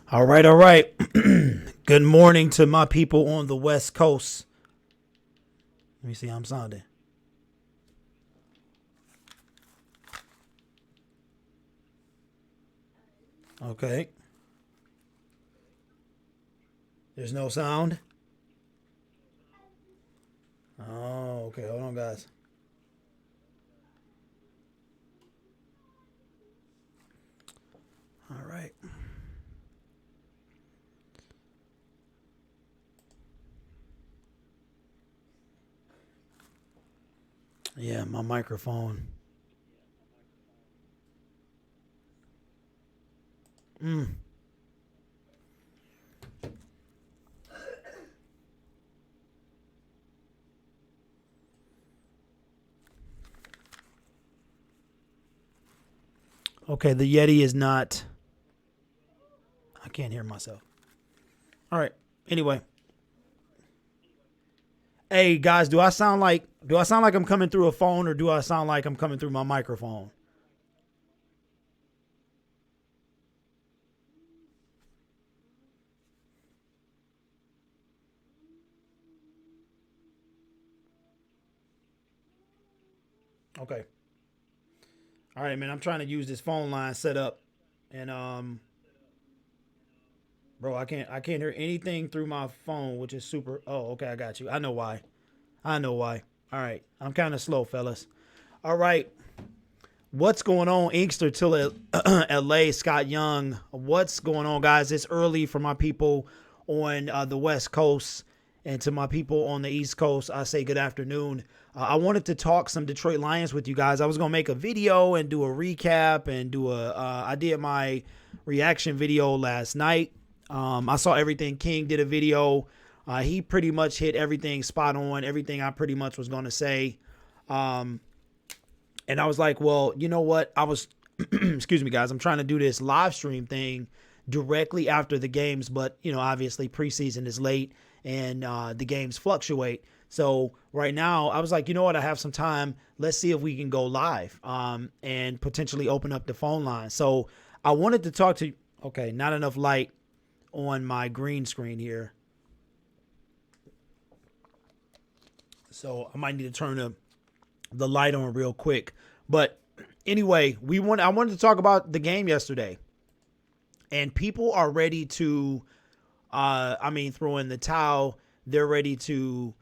All right, all right. Good morning to my people on the West Coast. Let me see how I'm sounding. Okay. There's no sound. Oh, okay. Hold on, guys. Yeah, my microphone. Okay, the Yeti is not. I can't hear myself. All right. Anyway, hey guys, do I sound like I'm coming through a phone or do I sound like I'm coming through my microphone? Okay. All right, man. I'm trying to use this phone line set up, and bro, I can't hear anything through my phone, which is super. Oh, okay, I got you. I know why. I know why. All right, I'm kind of slow, fellas. All right, what's going on, Inkster till LA, Scott Young? What's going on, guys? It's early for my people on the West Coast, and to my people on the East Coast, I say good afternoon. I wanted to talk some Detroit Lions with you guys. I was gonna make a video and do a recap and do a. I did my reaction video last night. I saw everything. King did a video. He pretty much hit everything spot on. Everything I pretty much was gonna say. Um, and I was like, well, you know what? I was, excuse me, guys. I'm trying to do this live stream thing directly after the games, but, you know, obviously preseason is late and the games fluctuate. So right now, I was like, you know what? I have some time. Let's see if we can go live and potentially open up the phone line. So I wanted to talk to you. Okay, not enough light on my green screen here. So I might need to turn the light on real quick. But anyway, I wanted to talk about the game yesterday. And people are ready to throw in the towel. They're ready to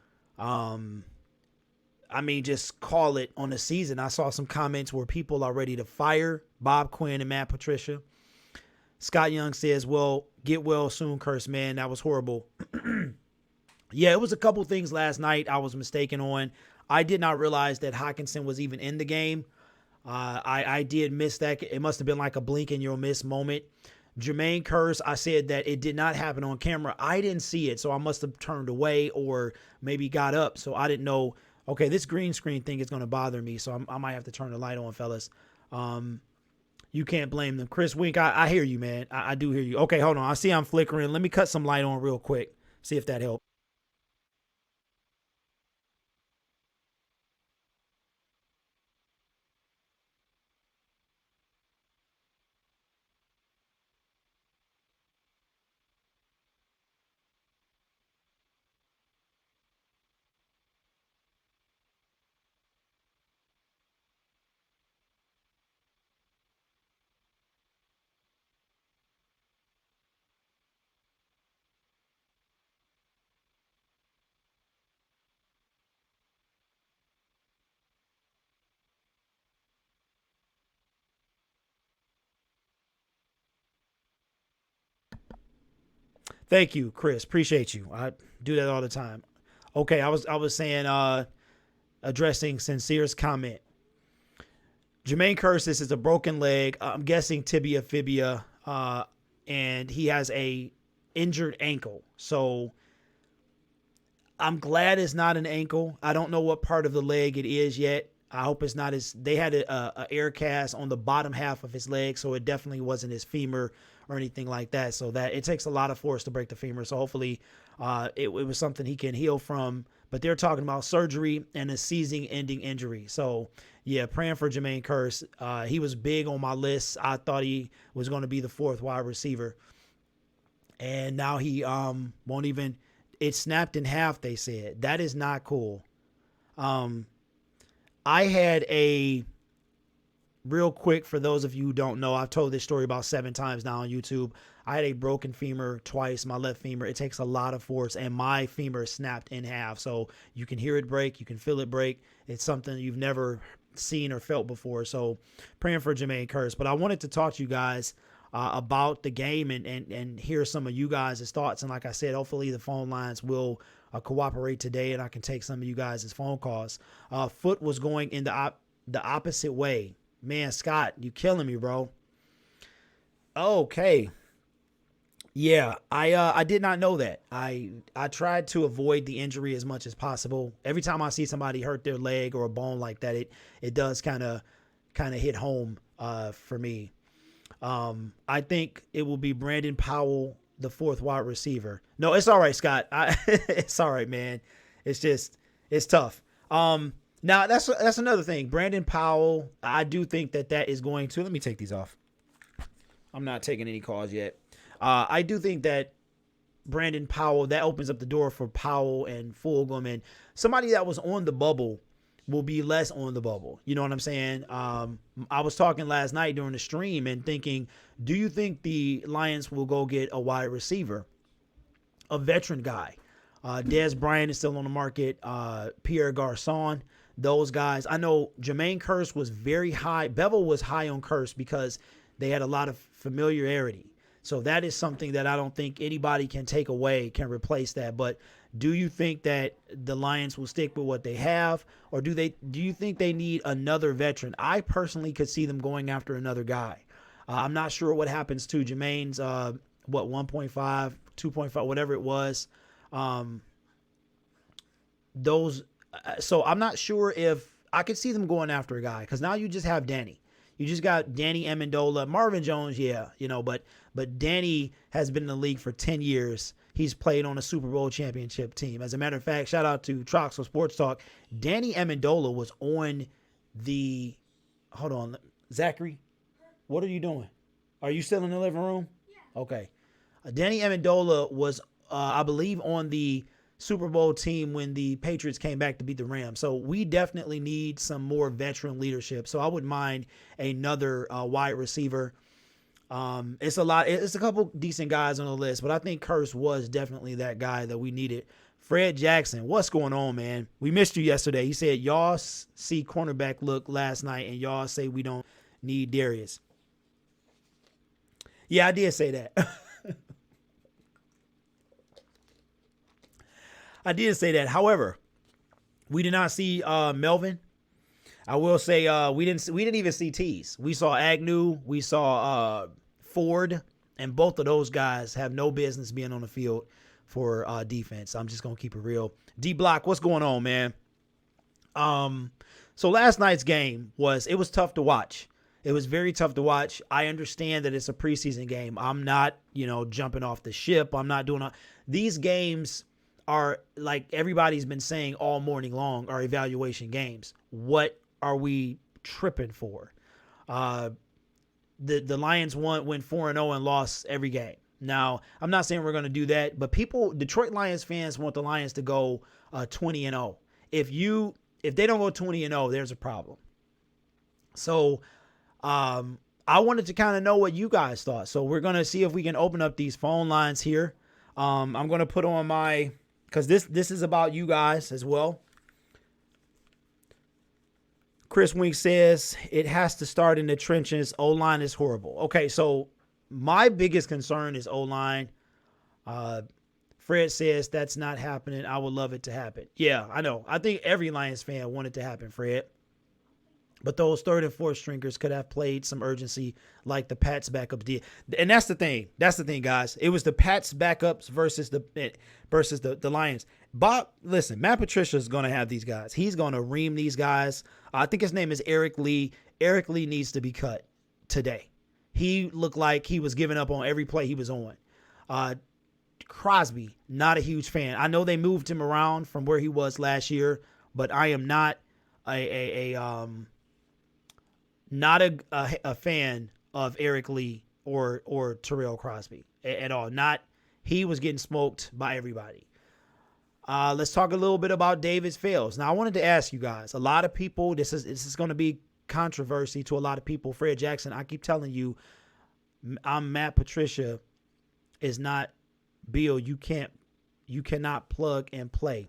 just call it on the season. I saw some comments where people are ready to fire Bob Quinn and Matt Patricia. Scott Young says, well, get well soon, curse man. That was horrible. Yeah, it was a couple things last night I was mistaken on. I did not realize that Hockenson was even in the game. I did miss that. It must have been like a blink and you'll miss moment. Jermaine Kearse, I said that it did not happen on camera. I didn't see it, so I must have turned away or maybe got up. So I didn't know, okay, this green screen thing is going to bother me, so I might have to turn the light on, fellas. You can't blame them. Chris Wink, I hear you, man. I do hear you. Okay, hold on. I see I'm flickering. Let me cut some light on real quick. See if that helps. Thank you, Chris. Appreciate you. I do that all the time. Okay, I was saying addressing Sincere's comment. Jermaine Kearse, this is a broken leg. I'm guessing tibia fibia, and he has a injured ankle. So I'm glad it's not an ankle. I don't know what part of the leg it is yet. I hope it's not his. They had a air cast on the bottom half of his leg, so it definitely wasn't his femur or anything like that. So that it takes a lot of force to break the femur. So hopefully, it was something he can heal from. But they're talking about surgery and a season-ending injury. So yeah, praying for Jermaine Kearse. He was big on my list. I thought he was going to be the fourth wide receiver, and now he won't even. It snapped in half. They said that is not cool. I had a real quick for those of you who don't know. I've told this story about 7 times now on YouTube. I had a broken femur twice, my left femur. It takes a lot of force, and my femur snapped in half. So you can hear it break. You can feel it break. It's something you've never seen or felt before. So praying for Jermaine Kearse. But I wanted to talk to you guys about the game and hear some of you guys' thoughts. And like I said, hopefully the phone lines will cooperate today and I can take some of you guys' phone calls. Foot was going in the opposite way. Man, Scott, you killing me, bro. Okay. Yeah, I did not know that. I tried to avoid the injury as much as possible. Every time I see somebody hurt their leg or a bone like that, it does kind of hit home for me. I think it will be Brandon Powell, the fourth wide receiver. No, it's all right, Scott. It's all right, man. It's tough. Now that's another thing. Brandon Powell, I do think that is going to, let me take these off. I'm not taking any calls yet. I do think that Brandon Powell, that opens up the door for Powell and Fulgham, and somebody that was on the bubble will be less on the bubble. You know what I'm saying? I was talking last night during the stream and thinking, do you think the Lions will go get a wide receiver, a veteran guy? Dez Bryant is still on the market. Pierre Garçon, those guys. I know Jermaine Kearse was very high. Bevel was high on Kearse because they had a lot of familiarity. So that is something that I don't think anybody can take away, can replace that. But do you think that the Lions will stick with what they have, or do you think they need another veteran? I personally could see them going after another guy. I'm not sure what happens to Jermaine's 1.5, 2.5, whatever it was. So I'm not sure if I could see them going after a guy, because now you just have Danny. You just got Danny Amendola, Marvin Jones, yeah, but Danny has been in the league for 10 years. He's played on a Super Bowl championship team. As a matter of fact, shout out to TROXEL'S Sports Talk. Danny Amendola was on the, hold on, Zachary, what are you doing? Are you still in the living room? Yeah. Okay. Danny Amendola was, I believe, on the Super Bowl team when the Patriots came back to beat the Rams. So we definitely need some more veteran leadership. So I wouldn't mind another wide receiver. It's a couple decent guys on the list, but I think Kearse was definitely that guy that we needed. Fred Jackson, what's going on, man? We missed you yesterday. He said y'all see cornerback look last night and y'all say we don't need Darius. Yeah, I did say that. I did say that. However, we did not see Melvin. I will say we didn't even see Tease. We saw Agnew, we saw Ford, and both of those guys have no business being on the field for defense. I'm just gonna keep it real. D Block, what's going on, man? So last night's game was tough to watch. It was very tough to watch. I understand that it's a preseason game. I'm not, jumping off the ship. I'm not doing these games are, like everybody's been saying all morning long, are evaluation games. What are we tripping for? The Lions went 4-0 and lost every game. Now, I'm not saying we're going to do that, but Detroit Lions fans want the Lions to go 20-0. If they don't go 20-0, there's a problem. So, I wanted to kind of know what you guys thought. So we're going to see if we can open up these phone lines here. I'm going to put on because this is about you guys as well. Chris Wink says it has to start in the trenches. O-line is horrible. Okay, so my biggest concern is O-line. Fred says that's not happening. I would love it to happen. Yeah, I know. I think every Lions fan wanted it to happen, Fred. But those third and fourth stringers could have played some urgency like the Pats backups did. And that's the thing. That's the thing, guys. It was the Pats backups versus the Lions. Bob, listen, Matt Patricia is going to have these guys. He's going to ream these guys. I think his name is Eric Lee. Eric Lee needs to be cut today. He looked like he was giving up on every play he was on. Crosby, not a huge fan. I know they moved him around from where he was last year, but I am not not a fan of Eric Lee or Terrell Crosby at all. He was getting smoked by everybody. Let's talk a little bit about Davis Fails. Now, I wanted to ask you guys, a lot of people, this is going to be controversy to a lot of people. Fred Jackson, I keep telling you, I'm Matt Patricia is not Bill. You cannot plug and play.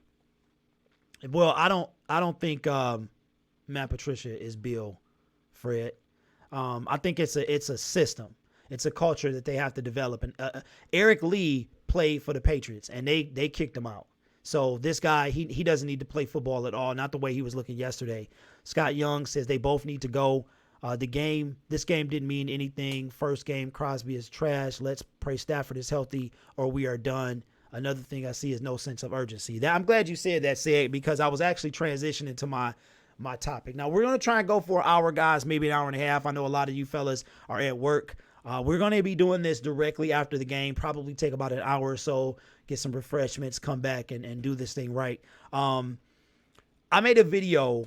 Well, I don't think Matt Patricia is Bill, Fred. I think it's a system. It's a culture that they have to develop. And Eric Lee played for the Patriots, and they kicked him out. So this guy, he doesn't need to play football at all, not the way he was looking yesterday. Scott Young says they both need to go. This game didn't mean anything. First game, Crosby is trash. Let's pray Stafford is healthy or we are done. Another thing I see is no sense of urgency. I'm glad you said that, Sid, because I was actually transitioning to my topic. Now, we're going to try and go for an hour, guys, maybe an hour and a half. I know a lot of you fellas are at work. We're going to be doing this directly after the game, probably take about an hour or so, get some refreshments, come back and do this thing right. I made a video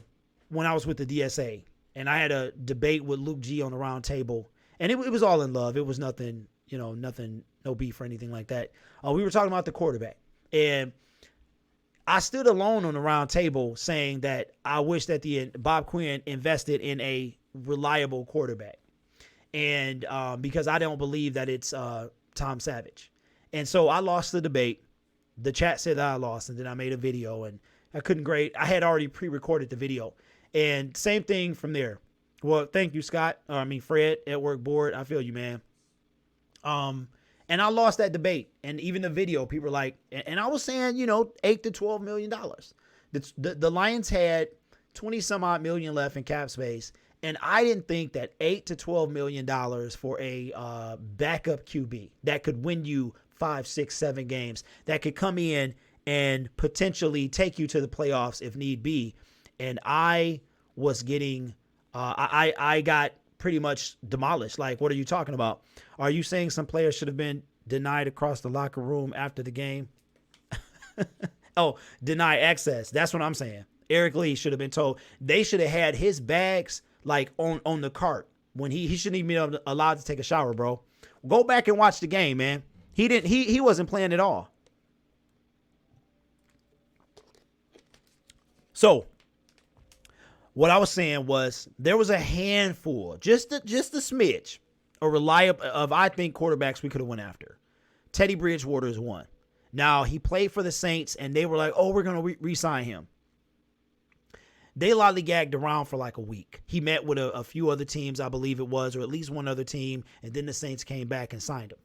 when I was with the DSA, and I had a debate with Luke G on the round table, and it was all in love. It was nothing, no beef or anything like that. We were talking about the quarterback, and I stood alone on the round table saying that I wish that Bob Quinn invested in a reliable quarterback. And because I don't believe that it's Tom Savage. And so I lost the debate. The chat said that I lost, and then I made a video, and I couldn't grade. I had already pre-recorded the video. And same thing from there. Well, thank you, Scott. Fred at work board. I feel you, man. And I lost that debate. And even the video, people were like, and I was saying, $8 to $12 million. The Lions had 20 some odd million left in cap space. And I didn't think that $8 to $12 million for a backup QB that could win you 5, 6, 7 games, that could come in and potentially take you to the playoffs if need be. And I was getting, I got pretty much demolished. Like, what are you talking about? Are you saying some players should have been denied across the locker room after the game? Oh, deny access. That's what I'm saying. Eric Lee should have been told. They should have had his bags like on the cart when he shouldn't even be allowed to take a shower, bro. Go back and watch the game, man. He wasn't playing at all. So what I was saying was there was a handful, just a smidge, of I think quarterbacks we could have went after. Teddy Bridgewater is one. Now he played for the Saints, and they were like, "Oh, we're gonna re-sign him." They lollygagged around for like a week. He met with a few other teams, I believe it was, or at least one other team, and then the Saints came back and signed him.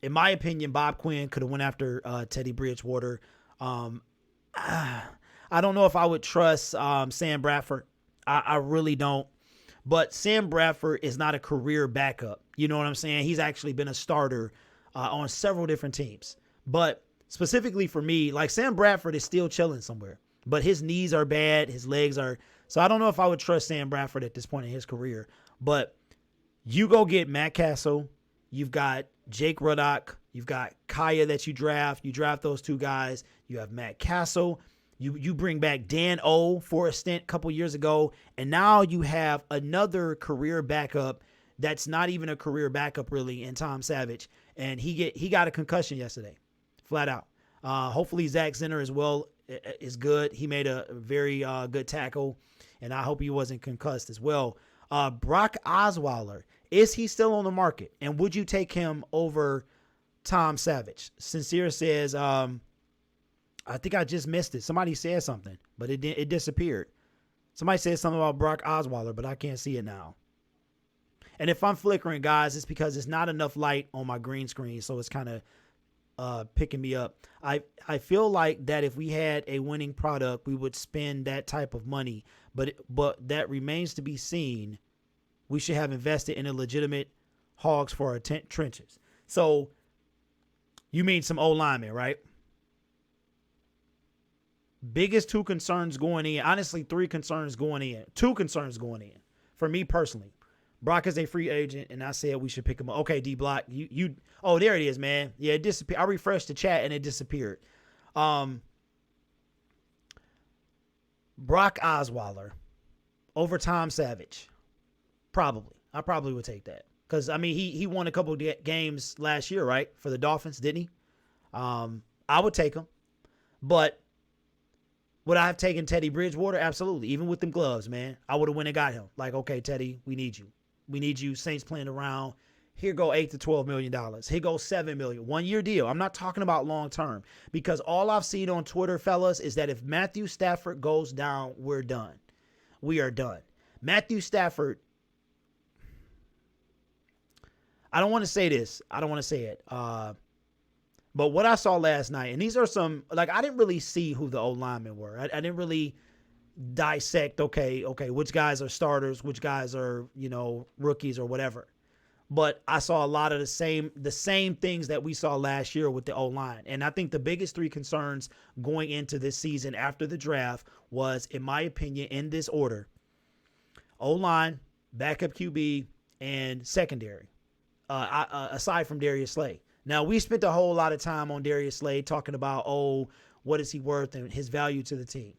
In my opinion, Bob Quinn could have went after Teddy Bridgewater. I don't know if I would trust Sam Bradford. I really don't. But Sam Bradford is not a career backup. You know what I'm saying? He's actually been a starter on several different teams. But specifically for me, like Sam Bradford is still chilling somewhere. But his knees are bad. His legs are. So I don't know if I would trust Sam Bradford at this point in his career. But you go get Matt Castle. You've got Jake Ruddock. You've got Kaya that you draft. You draft those two guys. You have Matt Castle. You bring back Dan O for a stint a couple years ago. And now you have another career backup that's not even a career backup really in Tom Savage. And he got a concussion yesterday. Flat out. Hopefully Zach Zenner as well is good. He made a very good tackle, and I hope he wasn't concussed as well. Brock Osweiler, is he still on the market? And would you take him over Tom Savage? Sincere says, I think I just missed it. Somebody said something, but it disappeared. Somebody said something about Brock Osweiler, but I can't see it now. And if I'm flickering, guys, it's because it's not enough light on my green screen, so it's kind of picking me up. I feel like that if we had a winning product, we would spend that type of money, but that remains to be seen. We should have invested in a legitimate hogs for our trenches. So you mean some old linemen, right? Biggest two concerns going in. Honestly, 3 concerns going in. 2 concerns going in. For me personally. Brock is a free agent, and I said we should pick him up. Okay, D-Block. You. Oh, there it is, man. Yeah, it disappeared. I refreshed the chat, and it disappeared. Brock Osweiler over Tom Savage. Probably. I probably would take that. Because, he won a couple of games last year, right? For the Dolphins, didn't he? I would take him. But would I have taken Teddy Bridgewater? Absolutely. Even with them gloves, man. I would have went and got him. Like, okay, Teddy, we need you. We need you. Saints playing around. Here go $8 to $12 million. Here goes $7 million. 1-year deal. I'm not talking about long term, because all I've seen on Twitter, fellas, is that if Matthew Stafford goes down, we're done. We are done. Matthew Stafford. I don't want to say this. I don't want to say it. But what I saw last night, and these are some, like, I didn't really see who the old linemen were. I didn't really dissect, okay, which guys are starters, which guys are, rookies or whatever. But I saw a lot of the same things that we saw last year with the O-line. And I think the biggest three concerns going into this season after the draft was, in my opinion, in this order: O-line, backup QB, and secondary, aside from Darius Slay. Now, we spent a whole lot of time on Darius Slay talking about, what is he worth and his value to the team.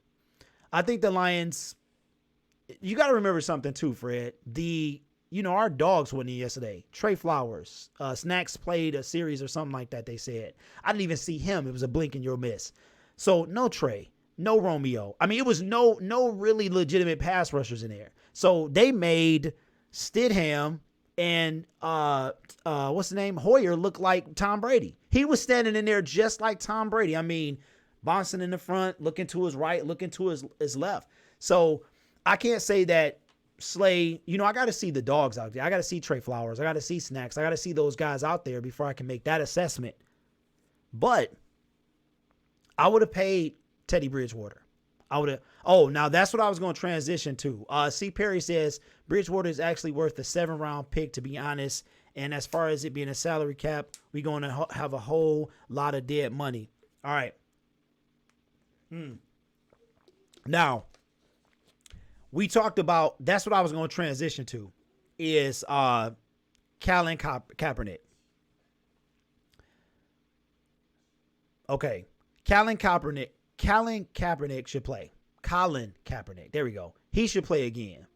I think the Lions, you got to remember something too, Fred. Our dogs went in yesterday. Trey Flowers, Snacks played a series or something like that, they said. I didn't even see him. It was a blink and you'll miss. So no Trey, no Romeo. I mean, it was no really legitimate pass rushers in there. So they made Stidham and what's the name? Hoyer look like Tom Brady. He was standing in there just like Tom Brady. I mean, Bonson in the front, looking to his right, looking to his left. So I can't say that Slay, I got to see the dogs out there. I got to see Trey Flowers. I got to see Snacks. I got to see those guys out there before I can make that assessment. But I would have paid Teddy Bridgewater. Now that's what I was going to transition to. C. Perry says Bridgewater is actually worth a 7th-round pick, to be honest. And as far as it being a salary cap, we're going to have a whole lot of dead money. All right. Now, we talked about, that's what I was going to transition to, is Colin Kaepernick. Okay. Colin Kaepernick should play. Colin Kaepernick. There we go. He should play again.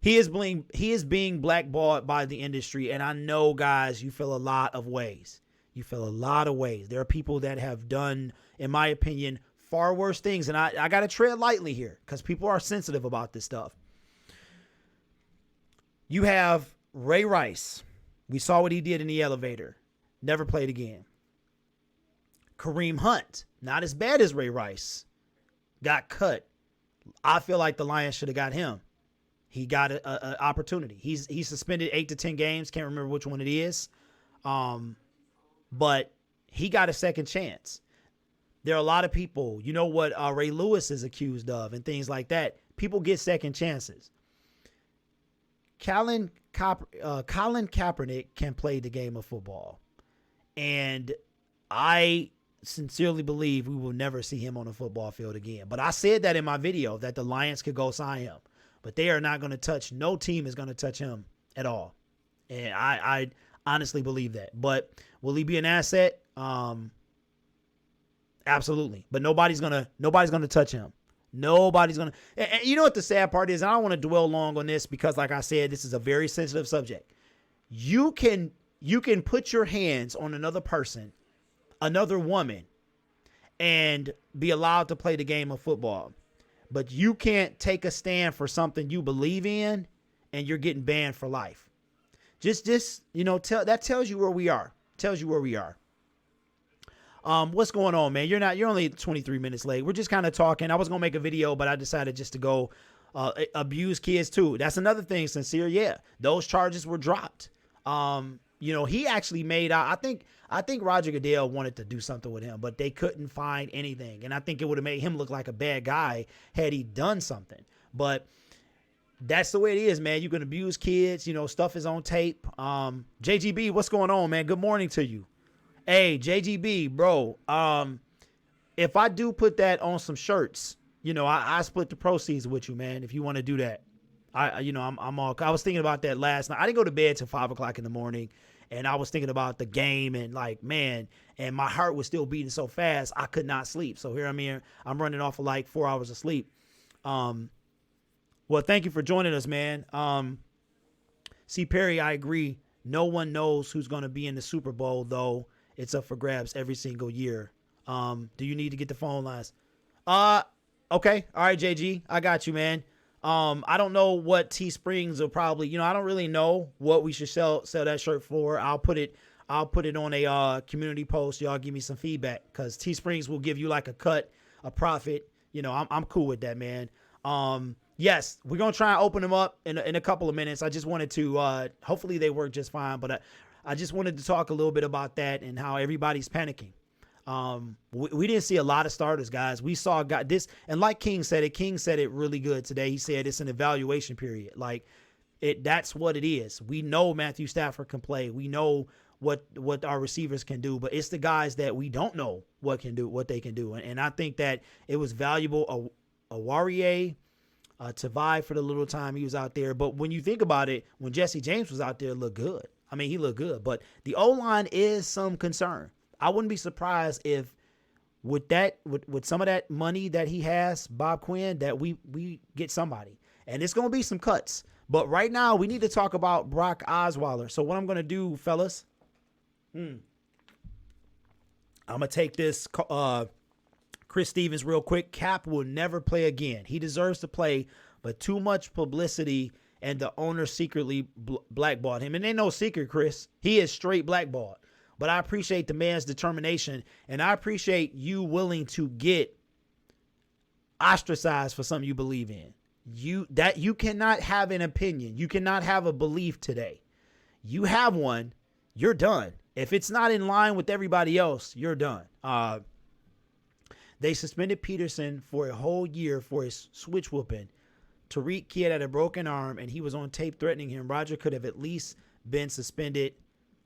He is being blackballed by the industry, and I know, guys, you feel a lot of ways. There are people that have done, in my opinion, far worse things, and I got to tread lightly here because people are sensitive about this stuff. You have Ray Rice. We saw what he did in the elevator. Never played again. Kareem Hunt, not as bad as Ray Rice, got cut. I feel like the Lions should have got him. He got an opportunity. He's suspended 8 to 10 games. Can't remember which one it is. But he got a second chance. There are a lot of people, you know what Ray Lewis is accused of and things like that. People get second chances. Colin Kaepernick can play the game of football. And I sincerely believe we will never see him on a football field again. But I said that in my video that the Lions could go sign him. But they are not going to touch, no team is going to touch him at all. And I honestly believe that. But will he be an asset? Absolutely. But nobody's gonna touch him. Nobody's gonna. And you know what the sad part is? I don't want to dwell long on this because, like I said, this is a very sensitive subject. You can put your hands on another person, another woman, and be allowed to play the game of football. But you can't take a stand for something you believe in, and you're getting banned for life. Just that tells you where we are. What's going on, man? You're only 23 minutes late. We're just kind of talking. I was going to make a video, but I decided just to go abuse kids too. That's another thing, Sincere. Yeah, those charges were dropped. He actually made out. I think Roger Goodell wanted to do something with him, but they couldn't find anything. And I think it would have made him look like a bad guy had he done something. But that's the way it is, man. You can abuse kids. Stuff is on tape. JGB, what's going on, man? Good morning to you. Hey, JGB, bro. If I do put that on some shirts, I split the proceeds with you, man. If you want to do that, I was thinking about that last night. I didn't go to bed till 5:00 in the morning, and I was thinking about the game and and my heart was still beating so fast I could not sleep. So here I'm running off of like 4 hours of sleep. Well, thank you for joining us, man. C. Perry, I agree. No one knows who's going to be in the Super Bowl, though. It's up for grabs every single year. Do you need to get the phone lines? Okay. All right, JG. I got you, man. I don't know what Teesprings will probably, I don't really know what we should sell that shirt for. I'll put it on a community post. Y'all give me some feedback because Teesprings will give you like a cut, a profit. I'm cool with that, man. Yes, we're going to try and open them up in a couple of minutes. I just wanted to, hopefully they work just fine, but I just wanted to talk a little bit about that and how everybody's panicking. We didn't see a lot of starters, guys. We saw this, and like King said it really good today. He said it's an evaluation period. Like that's what it is. We know Matthew Stafford can play. We know what our receivers can do, but it's the guys that we don't know what they can do. And I think that it was valuable. A Warrior, Tavai for the little time he was out there. But when you think about it, when Jesse James was out there, it looked good. I mean, he looked good, but the O-line is some concern. I wouldn't be surprised if with some of that money that he has, Bob Quinn, that we get somebody. And it's going to be some cuts. But right now, we need to talk about Brock Osweiler. So what I'm going to do, fellas, I'm going to take this Chris Stevens real quick. Cap will never play again. He deserves to play, but too much publicity and the owner secretly blackballed him. And ain't no secret, Chris. He is straight blackballed. But I appreciate the man's determination, and I appreciate you willing to get ostracized for something you believe in. You cannot have an opinion. You cannot have a belief today. You have one, you're done. If it's not in line with everybody else, you're done. They suspended Peterson for a whole year for his switch whooping. Tariq Kidd had a broken arm, and he was on tape threatening him. Roger could have at least been suspended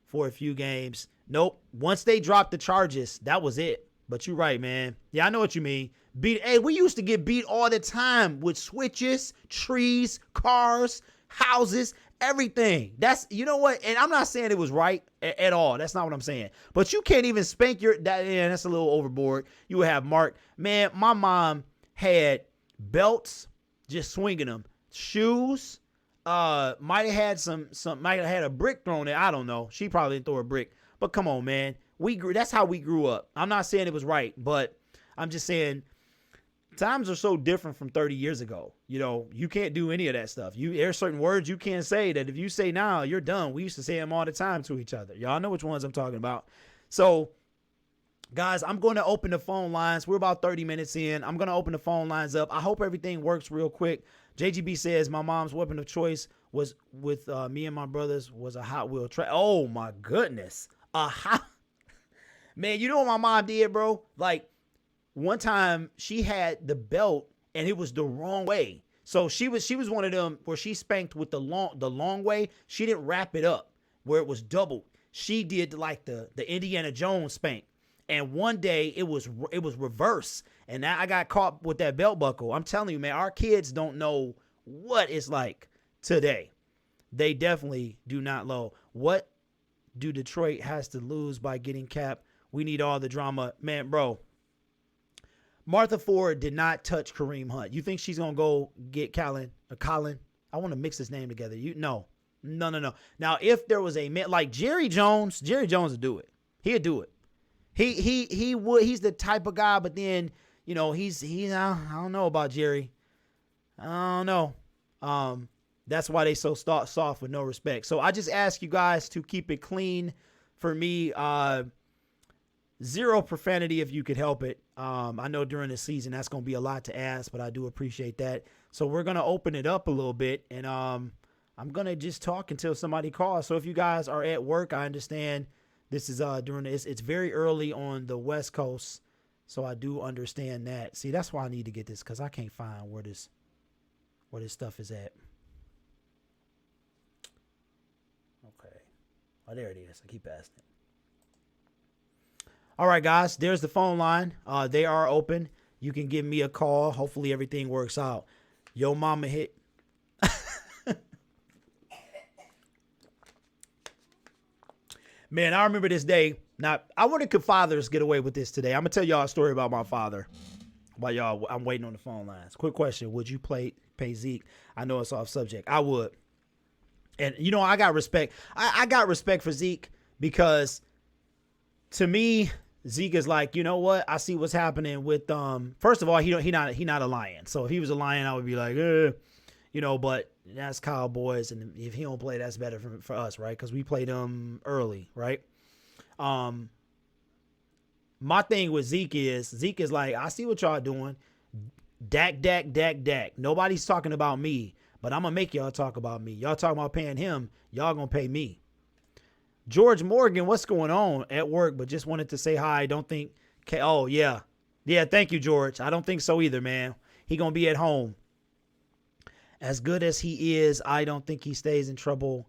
for a few games. Nope. Once they dropped the charges, that was it. But you're right, man. Yeah, I know what you mean. Hey, we used to get beat all the time with switches, trees, cars, houses, everything. That's, you know what? And I'm not saying it was right at all. That's not what I'm saying. But you can't even spank that's a little overboard. You would have Mark. Man, my mom had belts, just swinging them. Shoes, might have had a brick thrown in. I don't know. She probably didn't throw a brick. But come on, man. That's how we grew up. I'm not saying it was right, but I'm just saying times are so different from 30 years ago. You know, you can't do any of that stuff. There's certain words you can't say that if you say now, you're done. We used to say them all the time to each other. Y'all know which ones I'm talking about. So, guys, I'm going to open the phone lines. We're about 30 minutes in. I'm going to open the phone lines up. I hope everything works real quick. JGB says my mom's weapon of choice was with me and my brothers was a Hot Wheel track. Oh, my goodness. Man, you know what my mom did, bro? Like, one time she had the belt and it was the wrong way. So she was one of them where she spanked with the long way. She didn't wrap it up where it was doubled. She did like the Indiana Jones spank. And one day it was reverse. And now I got caught with that belt buckle. I'm telling you, man, our kids don't know what it's like today. They definitely do not know. What do Detroit has to lose by getting Cap? We need all the drama. Man, bro, Martha Ford did not touch Kareem Hunt. You think she's going to go get Colin? I want to mix his name together. No. Now, if there was a man like Jerry Jones would do it. He'd do it. He would. He's the type of guy, but then, you know, I don't know about Jerry. I don't know. That's why they so soft with no respect. So I just ask you guys to keep it clean for me. Zero profanity if you could help it. I know during the season that's going to be a lot to ask, but I do appreciate that. So we're going to open it up a little bit, and I'm going to just talk until somebody calls. So if you guys are at work, I understand this is it's very early on the West Coast, so I do understand that. See, that's why I need to get this, because I can't find where this stuff is at. Okay. Oh, there it is. I keep asking it. All right, guys, there's the phone line. They are open. You can give me a call. Hopefully everything works out. Yo mama hit. Man, I remember this day. Now, I wonder could fathers get away with this today. I'm going to tell y'all a story about my father. While y'all, I'm waiting on the phone lines. Quick question. Would you pay Zeke? I know it's off subject. I would. And, you know, I got respect. I got respect for Zeke because, to me, Zeke is like, you know what? I see what's happening with first of all, he not a Lion. So if he was a Lion, I would be like, you know, but that's Cowboys, and if he don't play, that's better for us, right? Because we played them early, right? My thing with Zeke is like, I see what y'all doing. Dak, Dak, Dak, Dak. Nobody's talking about me, but I'm going to make y'all talk about me. Y'all talking about paying him. Y'all going to pay me. George Morgan, what's going on at work? But just wanted to say hi. Don't think. Oh, yeah. Yeah, thank you, George. I don't think so either, man. He going to be at home. As good as he is, I don't think he stays in trouble.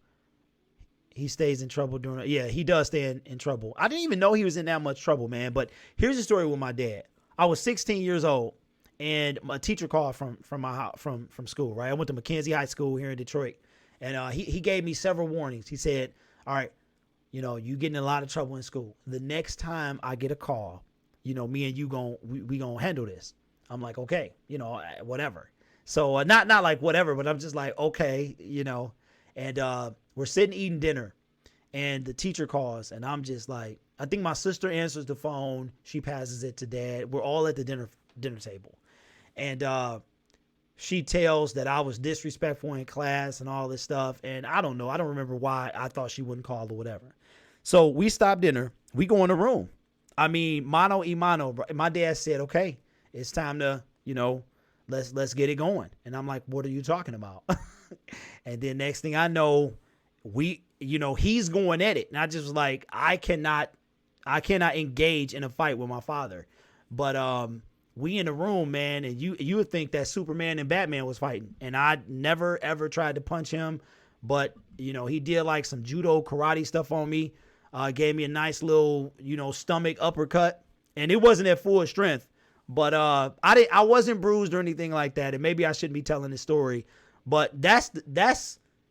He stays in trouble during. Yeah, he does stay in trouble. I didn't even know he was in that much trouble, man. But here's the story with my dad. I was 16 years old, and my teacher called from my house, from school. Right, I went to Mackenzie High School here in Detroit, and he gave me several warnings. He said, "All right, you getting in a lot of trouble in school. The next time I get a call, me and you we gonna handle this." I'm like, okay, whatever. So not like whatever, but I'm just like, okay, and we're sitting eating dinner, and the teacher calls, and I'm just like, I think my sister answers the phone. She passes it to dad. We're all at the dinner table, and she tells that I was disrespectful in class and all this stuff. And I don't know. I don't remember why I thought she wouldn't call or whatever. So we stop dinner. We go in the room. I mean, mano y mano. My dad said, okay, it's time to, let's get it going. And I'm like, what are you talking about? And then next thing I know, he's going at it. And I just was like, I cannot engage in a fight with my father. But we in the room, man, and you would think that Superman and Batman was fighting. And I never, ever tried to punch him. But, he did like some judo karate stuff on me. Gave me a nice little, stomach uppercut. And it wasn't at full strength. But I wasn't bruised or anything like that. And maybe I shouldn't be telling this story. But that's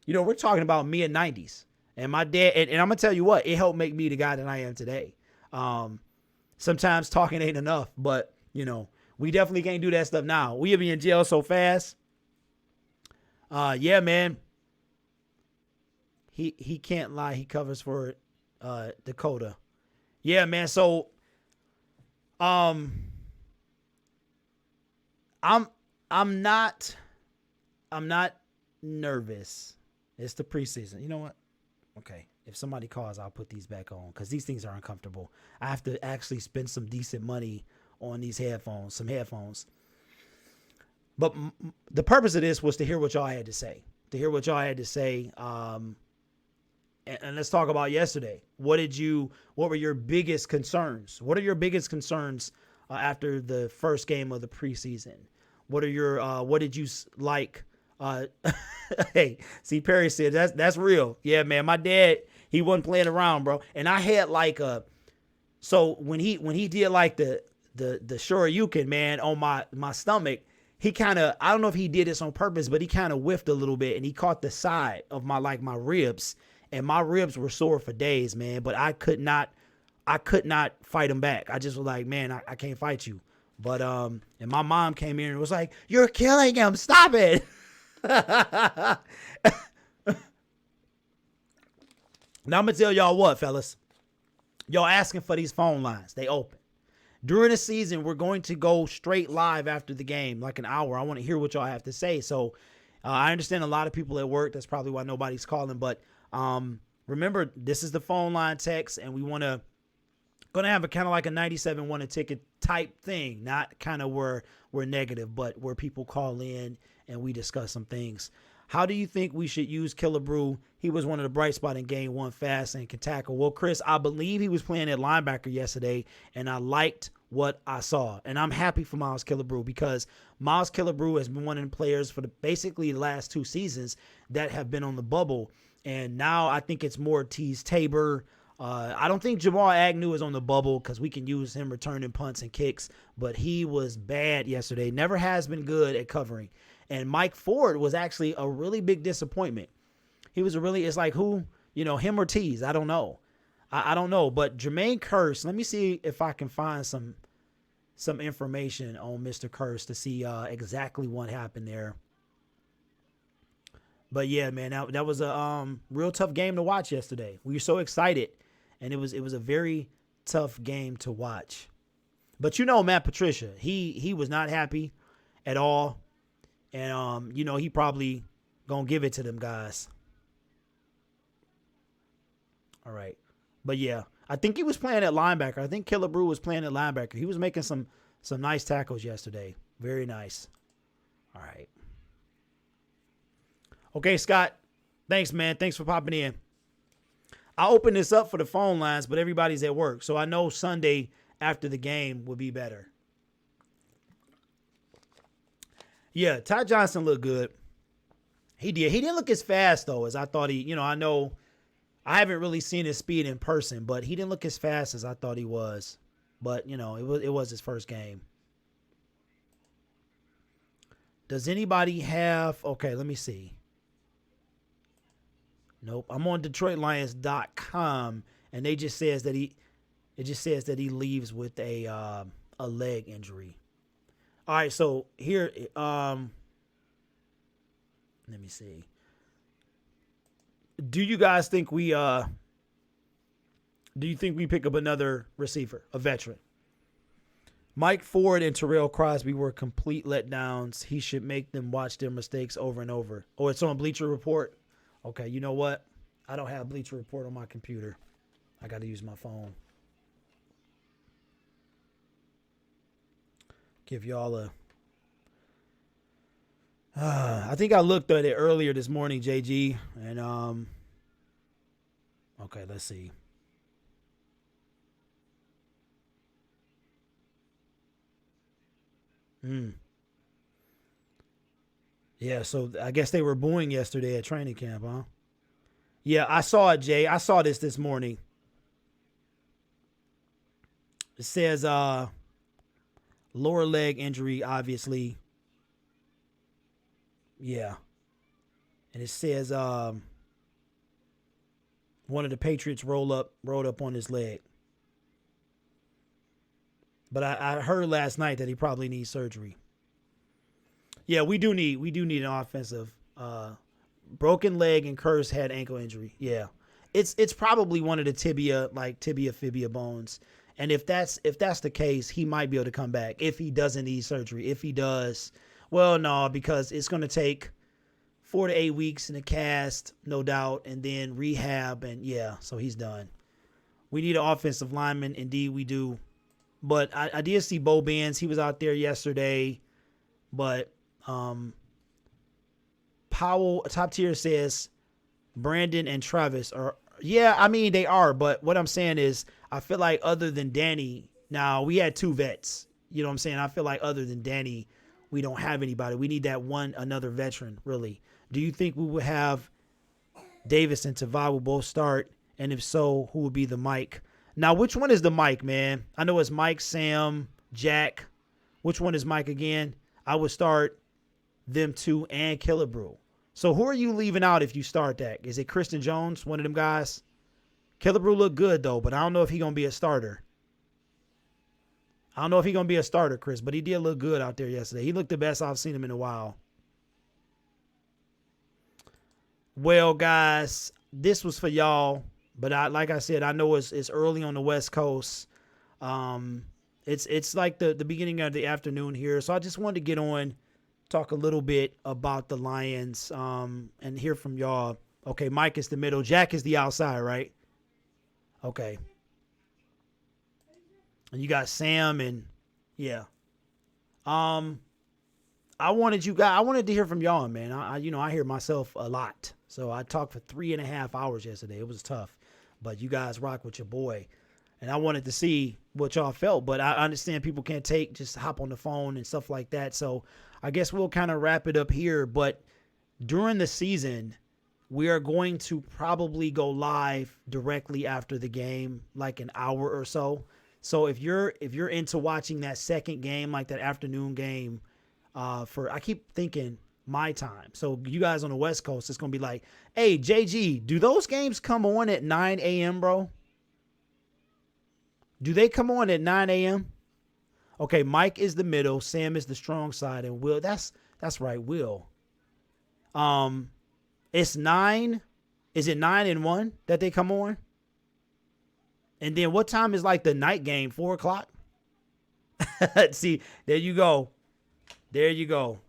we're talking about me in '90s. And my dad, and I'm going to tell you what, it helped make me the guy that I am today. Sometimes talking ain't enough, but, we definitely can't do that stuff now. We'll be in jail so fast. Yeah, man. He can't lie. He covers for Dakota. Yeah, man. So, I'm not nervous. It's the preseason. You know what? Okay. If somebody calls, I'll put these back on because these things are uncomfortable. I have to actually spend some decent money on these headphones, But the purpose of this was to hear what y'all had to say. And let's talk about yesterday. What were your biggest concerns? What are your biggest concerns after the first game of the preseason? What did you like? Hey, see, Perry said that's real. Yeah, man. My dad, he wasn't playing around, bro. And I had so when he did like the Shoryuken, man, on my stomach, he kind of, I don't know if he did this on purpose, but he kind of whiffed a little bit and he caught the side of my ribs, and my ribs were sore for days, man. But I could not fight him back. I just was like, man, I can't fight you. But and my mom came in and was like, "You're killing him. Stop it." Now I'm gonna tell y'all what, fellas. Y'all asking for these phone lines. They open. During the season, we're going to go straight live after the game, like an hour. I want to hear what y'all have to say. So I understand a lot of people at work. That's probably why nobody's calling. But remember, this is the phone line text, and we going to have a kind of like a 97 won a ticket type thing. Not kind of where we're negative, but where people call in and we discuss some things. How do you think we should use Killebrew? He was one of the bright spots in game one, fast and can tackle. Well, Chris, I believe he was playing at linebacker yesterday, and I liked what I saw. And I'm happy for Miles Killebrew because Miles Killebrew has been one of the players for basically the last 2 seasons that have been on the bubble. And now I think it's more Tease Tabor. I don't think Jamal Agnew is on the bubble because we can use him returning punts and kicks, but he was bad yesterday. Never has been good at covering. And Mike Ford was actually a really big disappointment. It's like who, him or Tease. I don't know. I don't know. But Jermaine Kearse, let me see if I can find some information on Mr. Kearse to see exactly what happened there. But yeah, man, that was a real tough game to watch yesterday. We were so excited, and it was a very tough game to watch. But Matt Patricia, he was not happy at all. And, he probably going to give it to them guys. All right. But, yeah, I think he was playing at linebacker. I think Killebrew was playing at linebacker. He was making some nice tackles yesterday. Very nice. All right. Okay, Scott. Thanks, man. Thanks for popping in. I'll open this up for the phone lines, but everybody's at work. So I know Sunday after the game would be better. Yeah, Ty Johnson looked good. He did. He didn't look as fast, though, as I thought he, I know I haven't really seen his speed in person, but he didn't look as fast as I thought he was. But, it was his first game. Does anybody have, okay, let me see. Nope. I'm on DetroitLions.com, and it just says that he leaves with a leg injury. All right, so here, let me see. Do you guys think we pick up another receiver, a veteran? Mike Ford and Terrell Crosby were complete letdowns. He should make them watch their mistakes over and over. Oh, it's on Bleacher Report. Okay, you know what? I don't have Bleacher Report on my computer. I got to use my phone. Give y'all a... I think I looked at it earlier this morning, JG. And, okay, let's see. Yeah, so I guess they were booing yesterday at training camp, huh? Yeah, I saw it, Jay. I saw this morning. It says lower leg injury, obviously. Yeah. And it says one of the Patriots rolled up on his leg. But I heard last night that he probably needs surgery. Yeah, we do need an offensive broken leg and cursed head ankle injury. Yeah. It's probably one of the tibia fibia bones. And if that's the case, he might be able to come back if he doesn't need surgery. If he does, well, no, because it's going to take 4 to 8 weeks in the cast, no doubt, and then rehab, and yeah, so he's done. We need an offensive lineman. Indeed, we do. But I did see Bo Benz. He was out there yesterday. But Powell, Top Tier says Brandon and Travis are, yeah, I mean, they are. But what I'm saying is I feel like other than Danny, now we had 2 vets. You know what I'm saying? I feel like other than Danny, we don't have anybody. We need that another veteran, really. Do you think we would have Davis and Tavai will both start? And if so, who would be the Mike? Now, which one is the Mike, man? I know it's Mike, Sam, Jack. Which one is Mike again? I would start them 2 and Killebrew. So who are you leaving out if you start that? Is it Kristen Jones, one of them guys? Killebrew looked good, though, but I don't know if he's going to be a starter. I don't know if he's going to be a starter, Chris, but he did look good out there yesterday. He looked the best I've seen him in a while. Well, guys, this was for y'all, but like I said, I know it's early on the West Coast. It's like the beginning of the afternoon here, so I just wanted to get on, talk a little bit about the Lions, and hear from y'all. Okay, Mike is the middle. Jack is the outside, right? Okay. And you got Sam and yeah. I wanted to hear from y'all, man. I hear myself a lot. So I talked for 3.5 hours yesterday. It was tough. But you guys rock with your boy. And I wanted to see what y'all felt. But I understand people can't just hop on the phone and stuff like that. So I guess we'll kind of wrap it up here. But during the season, we are going to probably go live directly after the game, like an hour or so. So if you're into watching that second game, like that afternoon game, I keep thinking my time. So you guys on the West Coast, it's going to be like, hey, JG, do those games come on at 9 a.m., bro? Do they come on at 9 a.m.? Okay, Mike is the middle, Sam is the strong side, and Will, that's right, Will. It's 9. Is it 9 and 1 that they come on? And then what time is like the night game? 4 o'clock? See, there you go. There you go.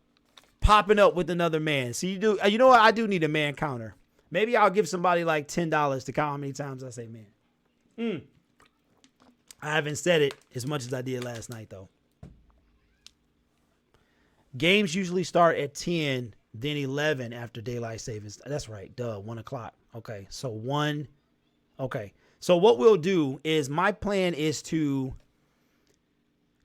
Popping up with another man. See, you know what? I do need a man counter. Maybe I'll give somebody like $10 to count how many times I say man. I haven't said it as much as I did last night, though. Games usually start at 10, then 11 after daylight savings. That's right. Duh. 1 o'clock. Okay. So 1. Okay. So what we'll do is my plan is to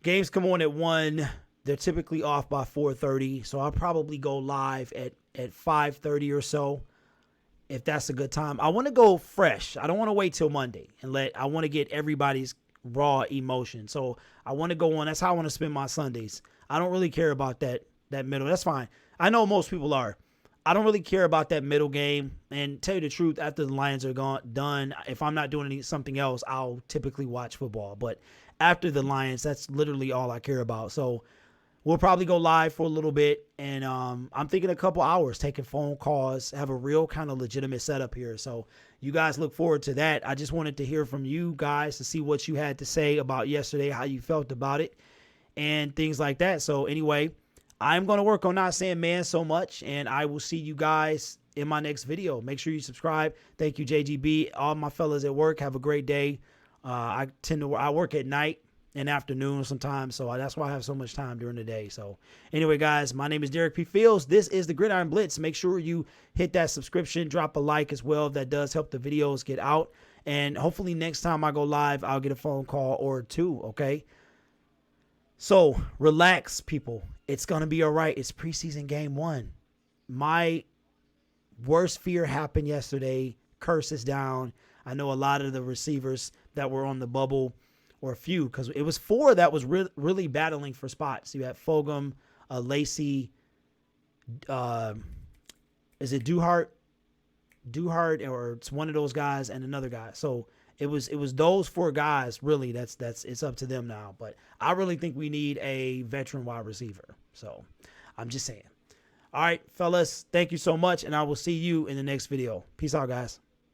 games come on at 1. They're typically off by 4:30. So I'll probably go live at 5:30 or so, if that's a good time. I want to go fresh. I don't want to wait till Monday I want to get everybody's raw emotion. So I want to go on. That's how I want to spend my Sundays. I don't really care about that middle. That's fine. I know most people are. I don't really care about that middle game. And tell you the truth, after the Lions are done, if I'm not doing something else, I'll typically watch football. But after the Lions, that's literally all I care about. So we'll probably go live for a little bit. And I'm thinking a couple hours, taking phone calls, have a real kind of legitimate setup here. So you guys look forward to that. I just wanted to hear from you guys to see what you had to say about yesterday, how you felt about it, and things like that. So anyway, I'm going to work on not saying man so much, and I will see you guys in my next video. Make sure you subscribe. Thank you, JGB. All my fellas at work, have a great day. I work at night and afternoon sometimes, so that's why I have so much time during the day. So anyway, guys, my name is Derek P. Fields. This is the Gridiron Blitz. Make sure you hit that subscription, drop a like as well. That does help the videos get out. And hopefully next time I go live, I'll get a phone call or two, okay? So relax, people. It's going to be all right. It's preseason game 1. My worst fear happened yesterday. Curse is down. I know a lot of the receivers that were on the bubble, or a few, because it was 4 that was really battling for spots. You had Fulgham, Lacey, is it Duhart, or it's one of those guys and another guy. So it was those 4 guys really. It's up to them now. But I really think we need a veteran wide receiver. So I'm just saying. All right, fellas, thank you so much, and I will see you in the next video. Peace out, guys.